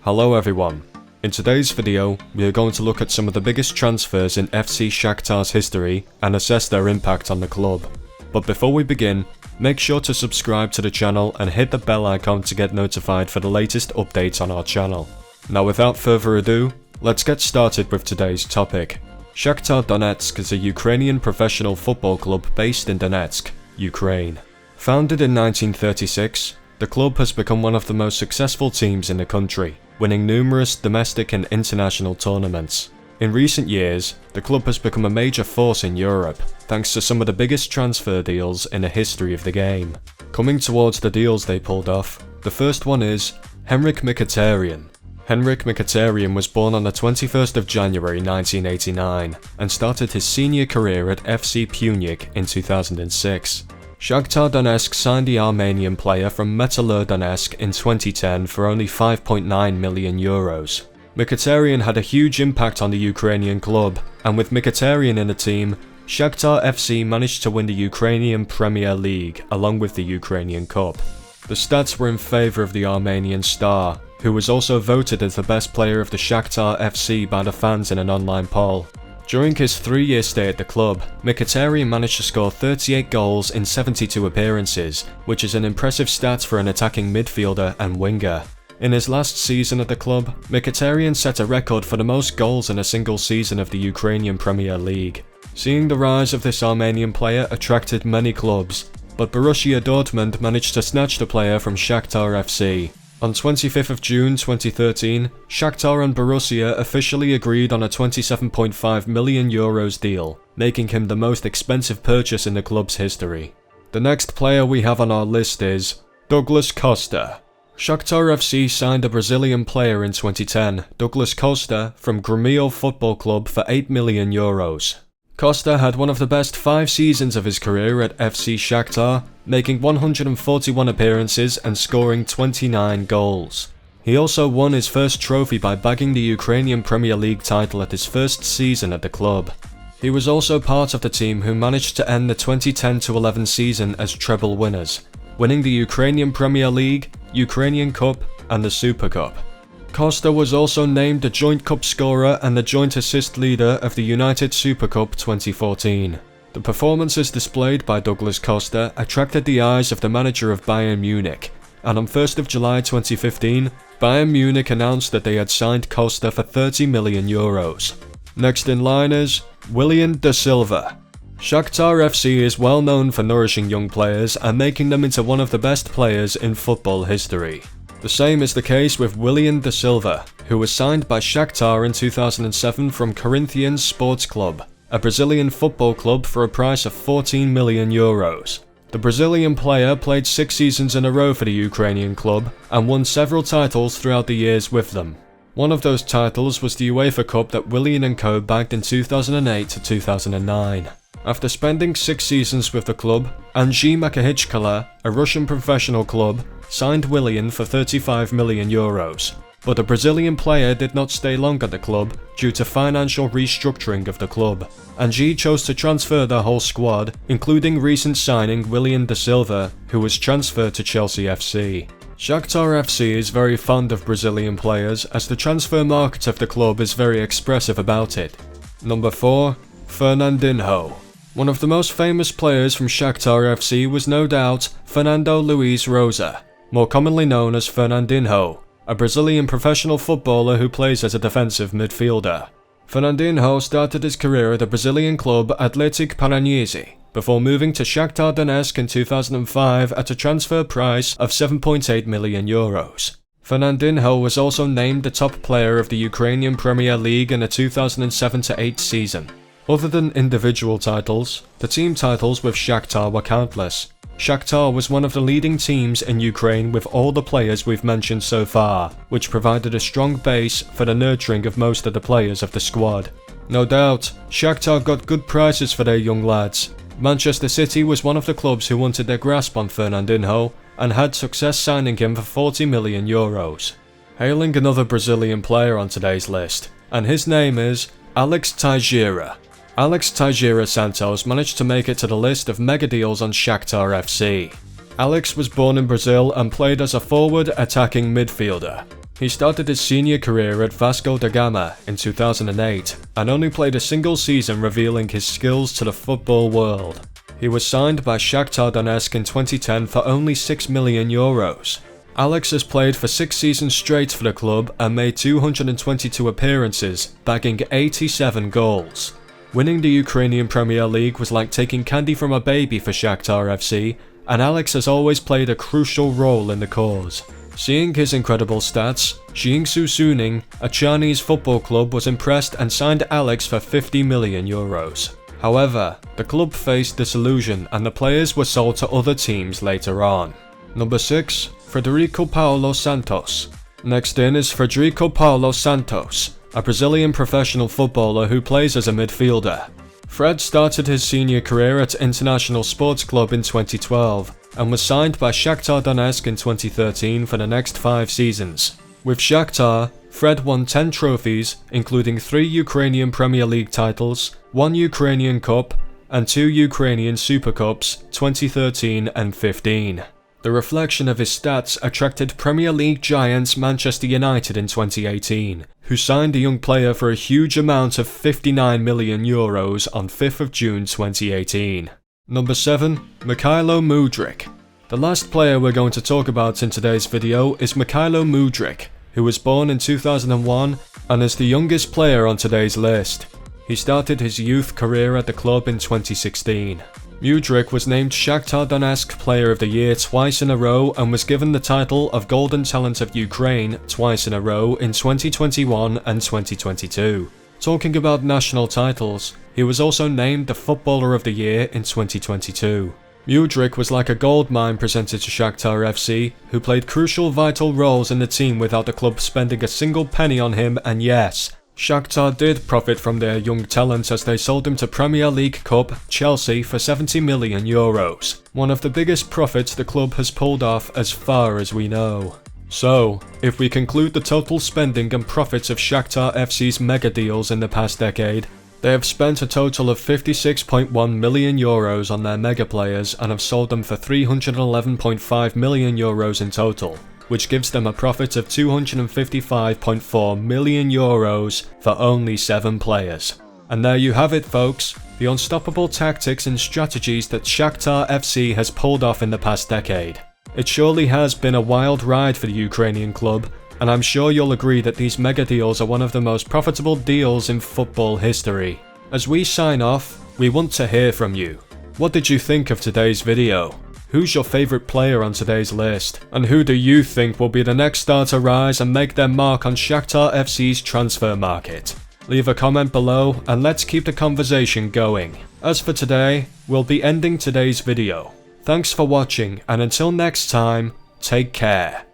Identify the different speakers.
Speaker 1: Hello everyone. In today's video, we are going to look at some of the biggest transfers in FC Shakhtar's history and assess their impact on the club. But before we begin, make sure to subscribe to the channel and hit the bell icon to get notified for the latest updates on our channel. Now without further ado, let's get started with today's topic. Shakhtar Donetsk is a Ukrainian professional football club based in Donetsk, Ukraine. Founded in 1936, the club has become one of the most successful teams in the country, winning numerous domestic and international tournaments. In recent years, the club has become a major force in Europe, thanks to some of the biggest transfer deals in the history of the game. Coming towards the deals they pulled off, the first one is Henrikh Mkhitaryan. Henrikh Mkhitaryan was born on the 21st of January 1989 and started his senior career at FC Pyunik in 2006. Shakhtar Donetsk signed the Armenian player from Mykhailo Donetsk in 2010 for only €5.9 million. Mkhitaryan had a huge impact on the Ukrainian club, and with Mkhitaryan in the team, Shakhtar FC managed to win the Ukrainian Premier League along with the Ukrainian Cup. The stats were in favour of the Armenian star, who was also voted as the best player of the Shakhtar FC by the fans in an online poll. During his 3-year stay at the club, Mkhitaryan managed to score 38 goals in 72 appearances, which is an impressive stat for an attacking midfielder and winger. In his last season at the club, Mkhitaryan set a record for the most goals in a single season of the Ukrainian Premier League. Seeing the rise of this Armenian player attracted many clubs, but Borussia Dortmund managed to snatch the player from Shakhtar FC. On 25th of June 2013, Shakhtar and Borussia officially agreed on a €27.5 million deal, making him the most expensive purchase in the club's history. The next player we have on our list is Douglas Costa. Shakhtar FC signed a Brazilian player in 2010, Douglas Costa, from Grêmio Football Club for €8 million. Costa had one of the best 5 seasons of his career at FC Shakhtar, making 141 appearances and scoring 29 goals. He also won his first trophy by bagging the Ukrainian Premier League title at his first season at the club. He was also part of the team who managed to end the 2010-11 season as treble winners, winning the Ukrainian Premier League, Ukrainian Cup and the Super Cup. Costa was also named the joint cup scorer and the joint assist leader of the United Super Cup 2014. The performances displayed by Douglas Costa attracted the eyes of the manager of Bayern Munich, and on 1st of July 2015, Bayern Munich announced that they had signed Costa for €30 million. Next in line is Willian Da Silva. Shakhtar FC is well known for nourishing young players and making them into one of the best players in football history. The same is the case with Willian Da Silva, who was signed by Shakhtar in 2007 from Corinthians Sports Club, a Brazilian football club, for a price of €14 million. The Brazilian player played 6 seasons in a row for the Ukrainian club and won several titles throughout the years with them. One of those titles was the UEFA Cup that Willian & Co bagged in 2008 to 2009. After spending 6 seasons with the club, Henrikh Mkhitaryan, a Russian professional club, signed Willian for €35 million. But the Brazilian player did not stay long at the club due to financial restructuring of the club, and chose to transfer the whole squad, including recent signing Willian Da Silva, who was transferred to Chelsea FC. Shakhtar FC is very fond of Brazilian players, as the transfer market of the club is very expressive about it. Number 4. Fernandinho. One of the most famous players from Shakhtar FC was no doubt Fernando Luiz Rosa, more commonly known as Fernandinho, a Brazilian professional footballer who plays as a defensive midfielder. Fernandinho started his career at the Brazilian club Atlético Paranaense, before moving to Shakhtar Donetsk in 2005 at a transfer price of €7.8 million. Fernandinho was also named the top player of the Ukrainian Premier League in the 2007-8 season. Other than individual titles, the team titles with Shakhtar were countless. Shakhtar was one of the leading teams in Ukraine with all the players we've mentioned so far, which provided a strong base for the nurturing of most of the players of the squad. No doubt, Shakhtar got good prices for their young lads. Manchester City was one of the clubs who wanted their grasp on Fernandinho and had success signing him for €40 million. Hailing another Brazilian player on today's list, and his name is Alex Teixeira. Alex Teixeira Santos managed to make it to the list of mega deals on Shakhtar FC. Alex was born in Brazil and played as a forward attacking midfielder. He started his senior career at Vasco da Gama in 2008 and only played a single season, revealing his skills to the football world. He was signed by Shakhtar Donetsk in 2010 for only €6 million. Alex has played for 6 seasons straight for the club and made 222 appearances, bagging 87 goals. Winning the Ukrainian Premier League was like taking candy from a baby for Shakhtar FC, and Alex has always played a crucial role in the cause. Seeing his incredible stats, Jiangsu Suning, a Chinese football club, was impressed and signed Alex for €50 million. However, the club faced disillusion and the players were sold to other teams later on. Number 6. Frederico Paulo Santos. Next in is Frederico Paulo Santos, a Brazilian professional footballer who plays as a midfielder. Fred started his senior career at International Sports Club in 2012 and was signed by Shakhtar Donetsk in 2013 for the next 5 seasons. With Shakhtar, Fred won 10 trophies, including 3 Ukrainian Premier League titles, 1 Ukrainian Cup, and 2 Ukrainian Super Cups 2013 and 15. The reflection of his stats attracted Premier League giants Manchester United in 2018, who signed the young player for a huge amount of €59 million on 5th of June 2018. Number 7. Mykhailo Mudryk. The last player we're going to talk about in today's video is Mykhailo Mudryk, who was born in 2001 and is the youngest player on today's list. He started his youth career at the club in 2016. Mudryk was named Shakhtar Donetsk Player of the Year twice in a row and was given the title of Golden Talent of Ukraine twice in a row in 2021 and 2022. Talking about national titles, he was also named the Footballer of the Year in 2022. Mudryk was like a gold mine presented to Shakhtar FC, who played crucial vital roles in the team without the club spending a single penny on him, and yes, Shakhtar did profit from their young talent as they sold him to Premier League club Chelsea for €70 million. One of the biggest profits the club has pulled off as far as we know. So, if we conclude the total spending and profits of Shakhtar FC's mega deals in the past decade, they have spent a total of €56.1 million on their mega players and have sold them for €311.5 million in total, which gives them a profit of €255.4 million for only 7 players. And there you have it, folks, the unstoppable tactics and strategies that Shakhtar FC has pulled off in the past decade. It surely has been a wild ride for the Ukrainian club, and I'm sure you'll agree that these mega deals are one of the most profitable deals in football history. As we sign off, we want to hear from you. What did you think of today's video? Who's your favourite player on today's list? And who do you think will be the next star to rise and make their mark on Shakhtar FC's transfer market? Leave a comment below and let's keep the conversation going. As for today, we'll be ending today's video. Thanks for watching, and until next time, take care.